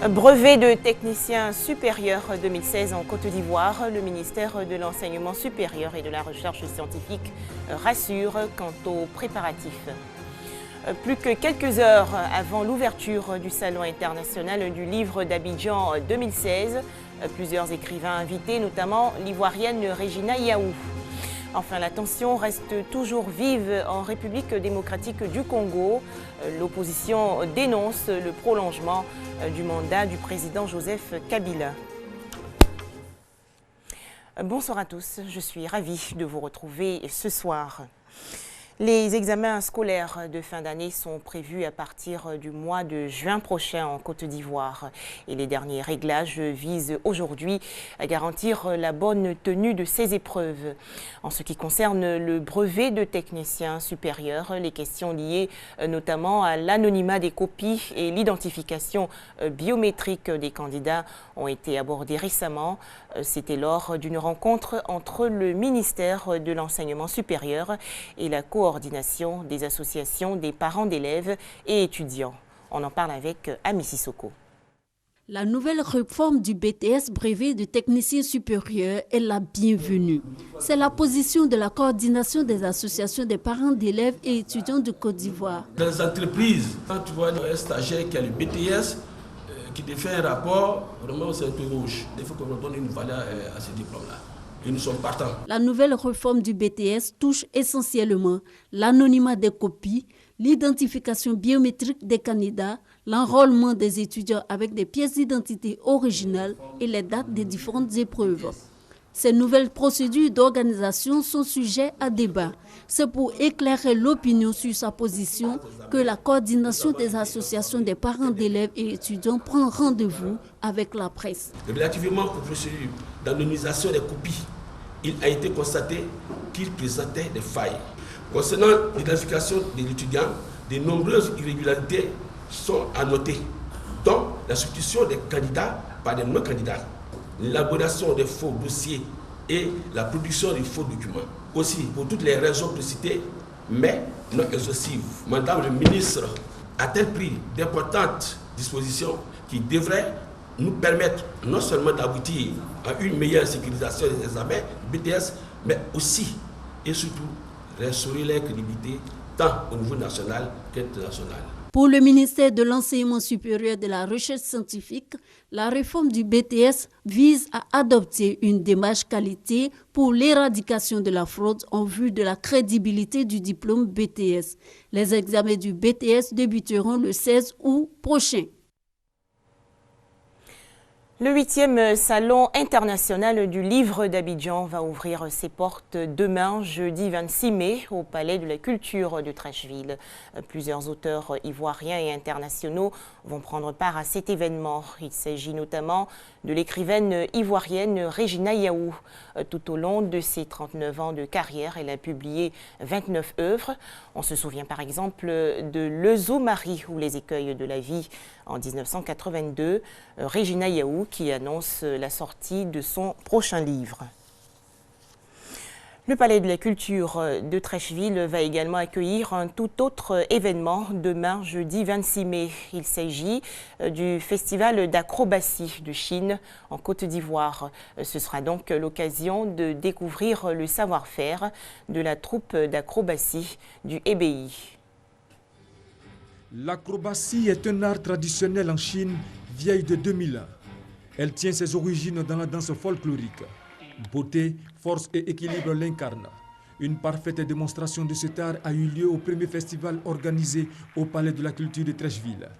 Brevet de technicien supérieur 2016 en Côte d'Ivoire, le ministère de l'Enseignement supérieur et de la Recherche scientifique rassure quant aux préparatifs. Plus que quelques heures avant l'ouverture du Salon international du livre d'Abidjan 2016, plusieurs écrivains invités, notamment l'ivoirienne Regina Yaou. Enfin, la tension reste toujours vive en République démocratique du Congo. L'opposition dénonce le prolongement du mandat du président Joseph Kabila. Bonsoir à tous, je suis ravie de vous retrouver ce soir. Les examens scolaires de fin d'année sont prévus à partir du mois de juin prochain en Côte d'Ivoire. Et les derniers réglages visent aujourd'hui à garantir la bonne tenue de ces épreuves. En ce qui concerne le brevet de technicien supérieur, les questions liées notamment à l'anonymat des copies et l'identification biométrique des candidats ont été abordées récemment. C'était lors d'une rencontre entre le ministère de l'Enseignement supérieur et la coordination des associations des parents d'élèves et étudiants. On en parle avec Ami Sissoko. La nouvelle réforme du BTS brevet de technicien supérieur est la bienvenue. C'est la position de la coordination des associations des parents d'élèves et étudiants de Côte d'Ivoire. Dans les entreprises, quand tu vois un stagiaire qui a le BTS, qui te fait un rapport, vraiment c'est un peu rouge. Il faut qu'on donne une valeur à ce diplôme-là. Et nous sommes partants. La nouvelle réforme du BTS touche essentiellement l'anonymat des copies, l'identification biométrique des candidats, l'enrôlement des étudiants avec des pièces d'identité originales et les dates des différentes épreuves. Ces nouvelles procédures d'organisation sont sujets à débat. C'est pour éclairer l'opinion sur sa position que la coordination des associations des parents d'élèves et étudiants prend rendez-vous avec la presse. Relativement aux procédures d'anonymisation des copies, il a été constaté qu'il présentait des failles. Concernant l'identification de l'étudiant, de nombreuses irrégularités sont à noter, dont la substitution des candidats par des non-candidats, l'élaboration des faux dossiers et la production de faux documents. Aussi, pour toutes les raisons précitées, mais non exhaustives, Madame le ministre a-t-elle pris d'importantes dispositions qui devraient nous permettre non seulement d'aboutir à une meilleure sécurisation des examens BTS, mais aussi et surtout restaurer leur crédibilité tant au niveau national qu'international. Pour le ministère de l'Enseignement supérieur et de la Recherche scientifique, la réforme du BTS vise à adopter une démarche qualité pour l'éradication de la fraude en vue de la crédibilité du diplôme BTS. Les examens du BTS débuteront le 16 août prochain. Le 8e Salon international du livre d'Abidjan va ouvrir ses portes demain, jeudi 26 mai, au Palais de la Culture de Treichville. Plusieurs auteurs ivoiriens et internationaux vont prendre part à cet événement. Il s'agit notamment de l'écrivaine ivoirienne Regina Yaou. Tout au long de ses 39 ans de carrière, elle a publié 29 œuvres. On se souvient par exemple de Le Zoo-Marie ou Les écueils de la vie en 1982. Regina Yaou qui annonce la sortie de son prochain livre. Le Palais de la Culture de Treichville va également accueillir un tout autre événement demain, jeudi 26 mai. Il s'agit du Festival d'acrobatie de Chine en Côte d'Ivoire. Ce sera donc l'occasion de découvrir le savoir-faire de la troupe d'acrobatie du EBI. L'acrobatie est un art traditionnel en Chine, vieille de 2000 ans. Elle tient ses origines dans la danse folklorique. Beauté, force et équilibre l'incarnent. Une parfaite démonstration de cet art a eu lieu au premier festival organisé au Palais de la Culture de Treichville.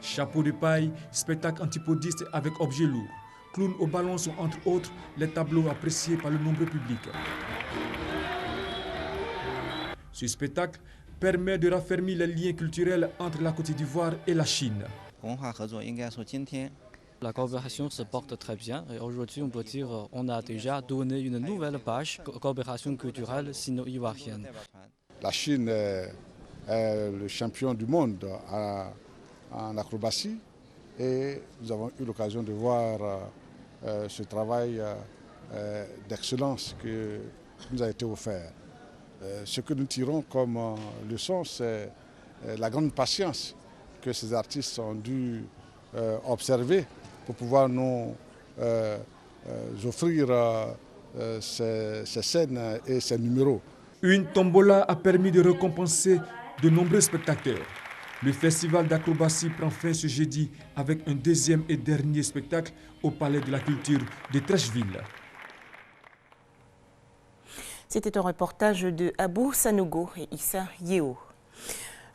Chapeau de paille, spectacle antipodiste avec objets lourds. Clowns au ballon sont entre autres les tableaux appréciés par le nombreux public. Ce spectacle permet de raffermir les liens culturels entre la Côte d'Ivoire et la Chine. La coopération se porte très bien et aujourd'hui on peut dire qu'on a déjà donné une nouvelle page coopération culturelle sino-ivoirienne. La Chine est le champion du monde en acrobatie et nous avons eu l'occasion de voir ce travail d'excellence qui nous a été offert. Ce que nous tirons comme leçon, c'est la grande patience que ces artistes ont dû observer pour pouvoir nous offrir ces scènes et ces numéros. Une tombola a permis de récompenser de nombreux spectateurs. Le festival d'acrobatie prend fin ce jeudi avec un deuxième et dernier spectacle au Palais de la Culture de Trècheville. C'était un reportage de Abou Sanogo et Issa Yeo.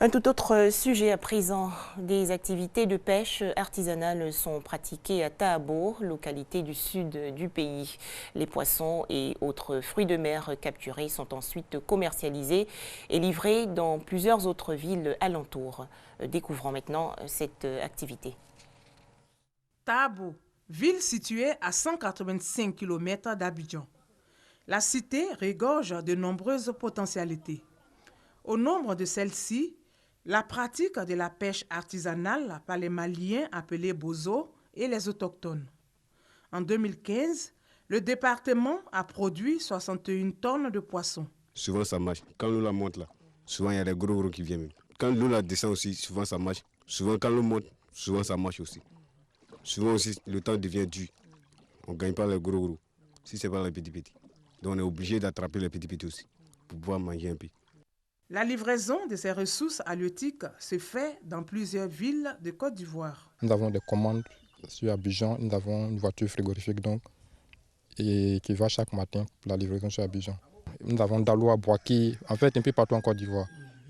Un tout autre sujet à présent. Des activités de pêche artisanale sont pratiquées à Tahabo, localité du sud du pays. Les poissons et autres fruits de mer capturés sont ensuite commercialisés et livrés dans plusieurs autres villes alentours. Découvrons maintenant cette activité. Tahabo, ville située à 185 km d'Abidjan. La cité regorge de nombreuses potentialités. Au nombre de celles-ci, la pratique de la pêche artisanale par les Maliens appelés Bozo et les autochtones. En 2015, le département a produit 61 tonnes de poissons. Souvent ça marche. Quand l'eau la monte là, souvent il y a des gros qui viennent. Quand l'eau la descend aussi, souvent ça marche. Souvent quand l'eau monte, souvent ça marche aussi. Souvent aussi le temps devient dur. On ne gagne pas les gros si ce n'est pas les petits. Donc on est obligé d'attraper les petits aussi pour pouvoir manger un peu. La livraison de ces ressources halieutiques se fait dans plusieurs villes de Côte d'Ivoire. Nous avons des commandes sur Abidjan, nous avons une voiture frigorifique et qui va chaque matin pour la livraison sur Abidjan. Nous avons Daloa, Boaki, en fait un peu partout en Côte d'Ivoire.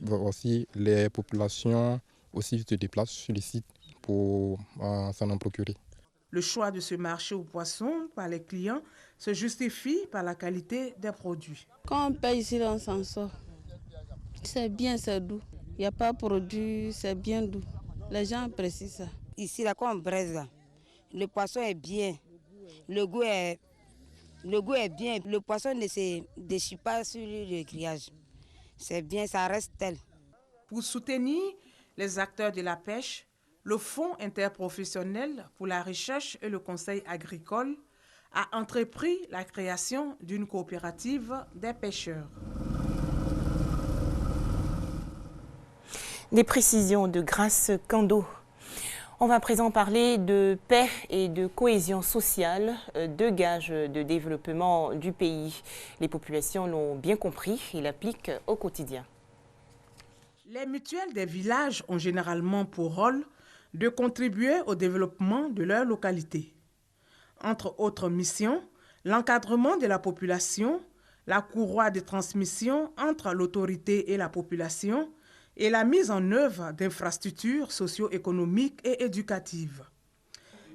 Aussi les populations aussi se déplacent sur les sites pour s'en procurer. Le choix de ce marché aux poissons par les clients se justifie par la qualité des produits. Quand on paye ici, on s'en sort. C'est bien, c'est doux. Il n'y a pas de produit, c'est bien doux. Les gens apprécient ça. Ici, là, quand on braise, le poisson est bien. Le goût est bien. Le poisson ne se déchire pas sur le grillage. C'est bien, ça reste tel. Pour soutenir les acteurs de la pêche, le Fonds interprofessionnel pour la recherche et le conseil agricole a entrepris la création d'une coopérative des pêcheurs. Des précisions de Grace Kando. On va à présent parler de paix et de cohésion sociale, deux gages de développement du pays. Les populations l'ont bien compris et l'appliquent au quotidien. Les mutuelles des villages ont généralement pour rôle de contribuer au développement de leur localité. Entre autres missions, l'encadrement de la population, la courroie de transmission entre l'autorité et la population et la mise en œuvre d'infrastructures socio-économiques et éducatives.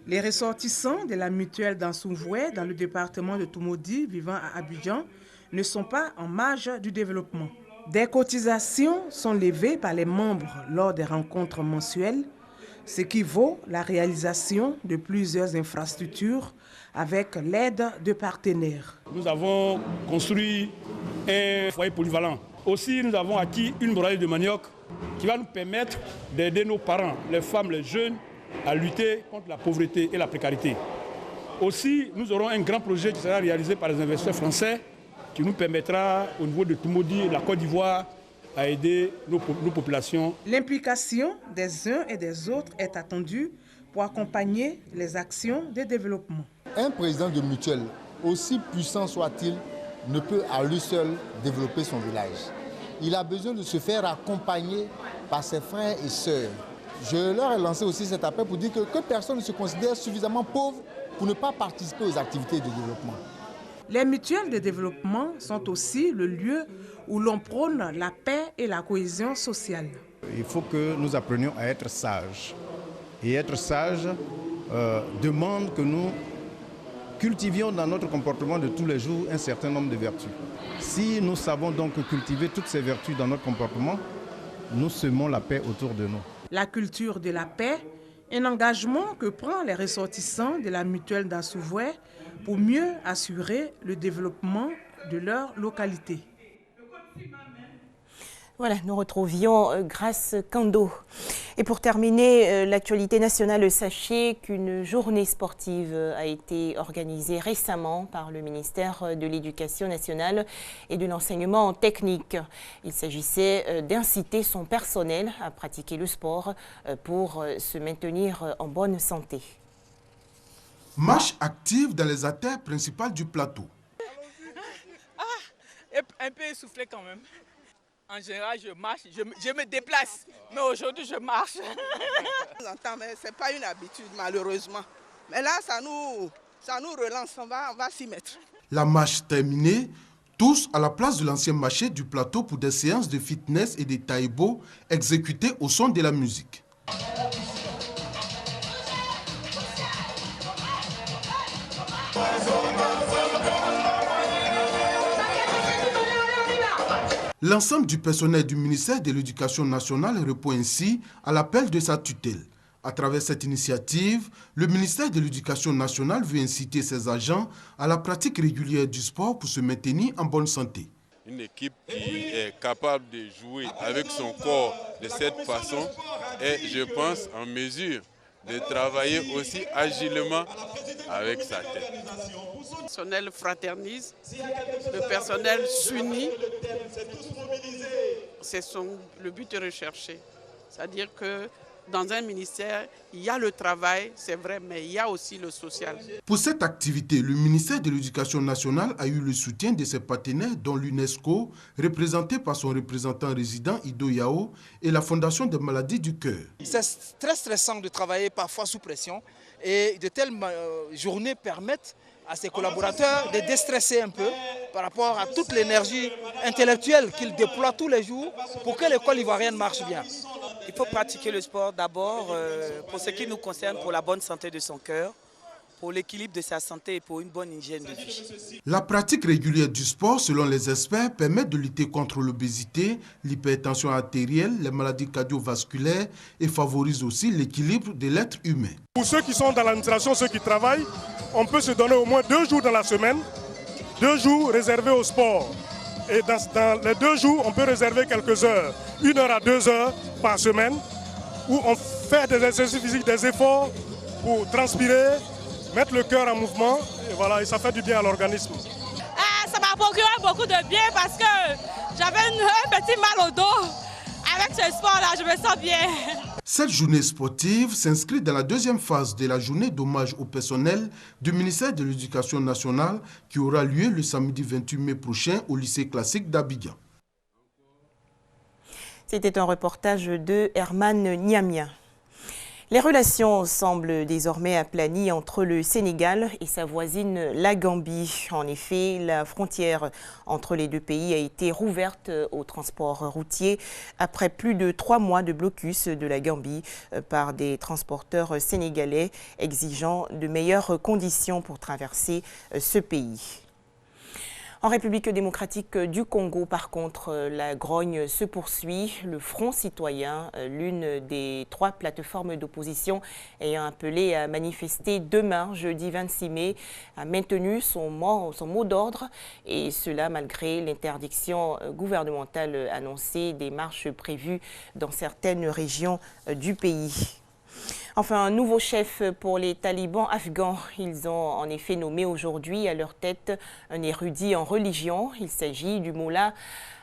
Les ressortissants de la mutuelle d'Ansouvoué dans le département de Toumoudi vivant à Abidjan ne sont pas en marge du développement. Des cotisations sont levées par les membres lors des rencontres mensuelles, ce qui vaut la réalisation de plusieurs infrastructures avec l'aide de partenaires. Nous avons construit un foyer polyvalent. Aussi, nous avons acquis une broyade de manioc qui va nous permettre d'aider nos parents, les femmes, les jeunes, à lutter contre la pauvreté et la précarité. Aussi, nous aurons un grand projet qui sera réalisé par les investisseurs français qui nous permettra, au niveau de Toumoudi et de la Côte d'Ivoire, à aider nos populations. L'implication des uns et des autres est attendue pour accompagner les actions de développement. Un président de mutuelle, aussi puissant soit-il, ne peut à lui seul développer son village. Il a besoin de se faire accompagner par ses frères et sœurs. Je leur ai lancé aussi cet appel pour dire que personne ne se considère suffisamment pauvre pour ne pas participer aux activités de développement. Les mutuelles de développement sont aussi le lieu où l'on prône la paix et la cohésion sociale. Il faut que nous apprenions à être sages. Et être sage demande que nous cultivions dans notre comportement de tous les jours un certain nombre de vertus. Si nous savons donc cultiver toutes ces vertus dans notre comportement, nous semons la paix autour de nous. La culture de la paix, un engagement que prennent les ressortissants de la mutuelle d'Ansouvoué pour mieux assurer le développement de leur localité. Voilà, nous retrouvions Grace Kando. Et pour terminer, l'actualité nationale, sachez qu'une journée sportive a été organisée récemment par le ministère de l'Éducation nationale et de l'enseignement technique. Il s'agissait d'inciter son personnel à pratiquer le sport pour se maintenir en bonne santé. Marche active dans les artères principales du plateau. Un peu essoufflé quand même. En général, je marche, je me déplace, mais aujourd'hui, je marche. Mais ce n'est pas une habitude, malheureusement. Mais là, ça nous relance, on va s'y mettre. La marche terminée, tous à la place de l'ancien marché du plateau pour des séances de fitness et de taïbo exécutées au son de la musique. L'ensemble du personnel du ministère de l'Éducation nationale répond ainsi à l'appel de sa tutelle. À travers cette initiative, le ministère de l'Éducation nationale veut inciter ses agents à la pratique régulière du sport pour se maintenir en bonne santé. Une équipe qui est capable de jouer avec son corps de cette façon est, je pense, en mesure de travailler aussi agilement avec sa tête. Le personnel fraternise, le personnel s'unit, c'est le but recherché. C'est-à-dire que dans un ministère, il y a le travail, c'est vrai, mais il y a aussi le social. Pour cette activité, le ministère de l'Éducation nationale a eu le soutien de ses partenaires, dont l'UNESCO, représenté par son représentant résident Ido Yao, et la Fondation des maladies du cœur. C'est très stressant de travailler parfois sous pression, et de telles journées permettent à ses collaborateurs de déstresser un peu par rapport à toute l'énergie intellectuelle qu'ils déploient tous les jours pour que l'école ivoirienne marche bien. Il faut pratiquer le sport d'abord pour ce qui nous concerne, pour la bonne santé de son cœur, pour l'équilibre de sa santé et pour une bonne hygiène de vie. La pratique régulière du sport, selon les experts, permet de lutter contre l'obésité, l'hypertension artérielle, les maladies cardiovasculaires et favorise aussi l'équilibre de l'être humain. Pour ceux qui sont dans l'administration, ceux qui travaillent, on peut se donner au moins 2 jours dans la semaine, 2 jours réservés au sport. Et dans les 2 jours, on peut réserver quelques heures, 1 heure à 2 heures par semaine, où on fait des exercices physiques, des efforts pour transpirer, mettre le cœur en mouvement, et voilà, et ça fait du bien à l'organisme. Ça m'a procuré beaucoup de bien parce que j'avais un petit mal au dos. Avec ce sport-là, je me sens bien. Cette journée sportive s'inscrit dans la deuxième phase de la journée d'hommage au personnel du ministère de l'Éducation nationale qui aura lieu le samedi 28 mai prochain au lycée classique d'Abidjan. C'était un reportage de Herman Niamia. Les relations semblent désormais aplanies entre le Sénégal et sa voisine la Gambie. En effet, la frontière entre les deux pays a été rouverte au transport routier après plus de 3 mois de blocus de la Gambie par des transporteurs sénégalais exigeant de meilleures conditions pour traverser ce pays. En République démocratique du Congo, par contre, la grogne se poursuit. Le Front citoyen, l'une des 3 plateformes d'opposition ayant appelé à manifester demain, jeudi 26 mai, a maintenu son mot d'ordre, et cela malgré l'interdiction gouvernementale annoncée des marches prévues dans certaines régions du pays. Enfin, un nouveau chef pour les talibans afghans. Ils ont en effet nommé aujourd'hui à leur tête un érudit en religion. Il s'agit du moullah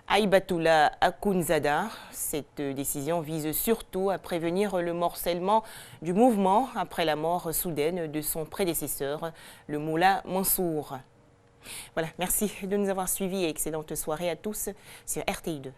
Aibatullah Akhundzada. Cette décision vise surtout à prévenir le morcellement du mouvement après la mort soudaine de son prédécesseur, le moullah Mansour. Voilà, merci de nous avoir suivis et excellente soirée à tous sur RTI2.